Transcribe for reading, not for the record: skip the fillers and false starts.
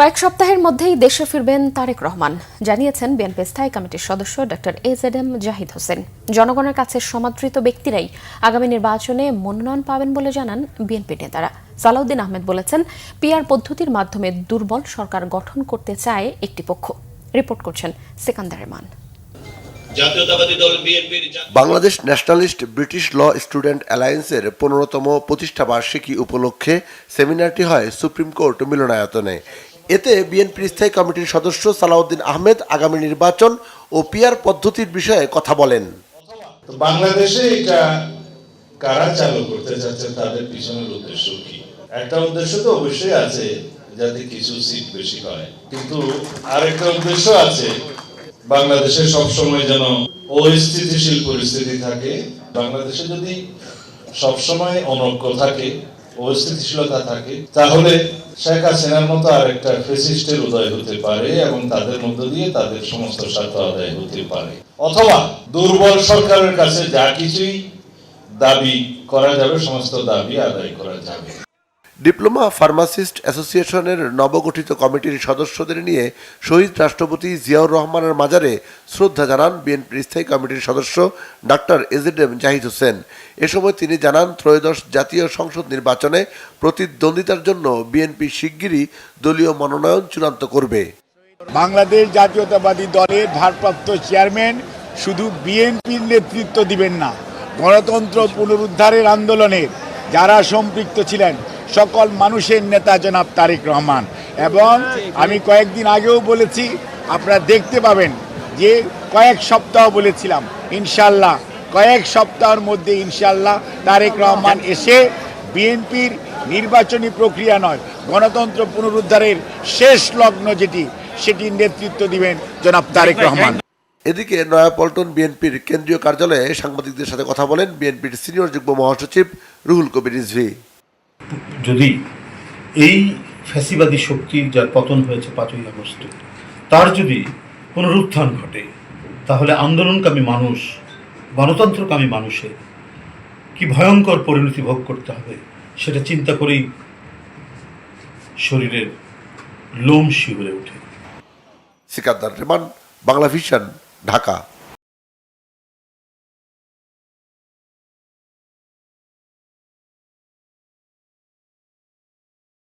কয়েক সপ্তাহের মধ্যেই দেশে ফিরবেন তারেক রহমান জানিয়েছেন বিএনপি স্থায়ী কমিটির সদস্য ডক্টর এজেডএম জাহিদ হোসেন। জনগণের কাছে সমাদৃত ব্যক্তিরাই আগামী নির্বাচনে মনোনয়ন পাবেন বলে জানান বিএনপি নেতারা। সালাউদ্দিন আহমেদ বলেছেন, পিআর পদ্ধতির মাধ্যমে দুর্বল সরকার গঠন করতে চায় একটি পক্ষ। রিপোর্ট করছেন Sikandar Rahman. Bangladesh Nationalist British Law Student অ্যালায়েন্সের 15তম প্রতিষ্ঠা বার্ষিকী উপলক্ষে সেমিনারটি হয় সুপ্রিম কোর্ট মিলনায়তনে। এতে বিএনপির স্থায়ী কমিটির সদস্য সালাউদ্দিন আহমেদ আগামী নির্বাচন ও পিআর পদ্ধতির বিষয়ে কথা বলেন। বাংলাদেশে এটা কারা চালু করতে যাচ্ছে, তাদের পিছনের উদ্দেশ্য কি? একটা উদ্দেশ্য তো অবশ্যই আছে যাতে কিছু সিট বেশি হয়, কিন্তু আরেকটা উদ্দেশ্য আছে বাংলাদেশে সবসময় যেন অস্থিতিশীল পরিস্থিতি থাকে। বাংলাদেশে যদি সবসময় অনৈক্য থাকে, অস্থিতিশীলতা থাকে, তাহলে শেখ হাসিনার মতো আরেকটা ফ্যাসিস্টের উদয় হতে পারে এবং তাদের মধ্য দিয়ে তাদের সমস্ত স্বার্থ আদায় হতে পারে। অথবা দুর্বল সরকারের কাছে যা কিছুই দাবি করা যাবে, সমস্ত দাবি আদায় করা যাবে। ডিপ্লোমা ফার্মাসিস্ট অ্যাসোসিয়েশনের নবগঠিত কমিটির সদস্যদের নিয়ে শহীদ রাষ্ট্রপতি জিয়াউর রহমানের মাজারে শ্রদ্ধা জানান বিএনপির স্থায়ী কমিটির সদস্য ডক্টর এজেডএম জাহিদ হোসেন। এ সময় তিনি জানান, ত্রয়োদশ জাতীয় সংসদ নির্বাচনে প্রতিদ্বন্দ্বিতার জন্য বিএনপি শিগগিরই দলীয় মনোনয়ন চূড়ান্ত করবে। বাংলাদেশ জাতীয়তাবাদী দলের ভারপ্রাপ্ত চেয়ারম্যান শুধু বিএনপির নেতৃত্ব দিবেন না, গণতন্ত্র পুনরুদ্ধারের আন্দোলনের যারা সম্পৃক্ত ছিলেন সকল মানুষের নেতা জনাব তারেক রহমান। এবং আমি কয়েকদিন আগেও বলেছি, আপনারা দেখতে পাবেন যে কয়েক সপ্তাহ বলেছিলাম, ইনশাল্লাহ কয়েক সপ্তাহের মধ্যে ইনশাল্লাহ তারেক রহমান এসে বিএনপির নির্বাচনী প্রক্রিয়া নয়, গণতন্ত্র পুনরুদ্ধারের শেষ লগ্ন সেটির নেতৃত্ব দিবেন জনাব তারেক রহমান। এদিকে নয়াপল্টন বিএনপির কেন্দ্রীয় কার্যালয়ে সাংবাদিকদের সাথে কথা বলেন বিএনপির সিনিয়র যুগ্ম মহাসচিব রুহুল কবির রিজভী। যদি এই ফ্যাসিবাদী শক্তির যার পতন হয়েছে 5ই আগস্টে, তার যদি পুনরুত্থান ঘটে, তাহলে আন্দোলনকামী মানুষ, গণতন্ত্রকামী মানুষের কি ভয়ঙ্কর পরিণতি ভোগ করতে হবে, সেটা চিন্তা করেই শরীরের লোম শিউরে ওঠে। সিকান্দার রহমান, বাংলা ভিশন, ঢাকা।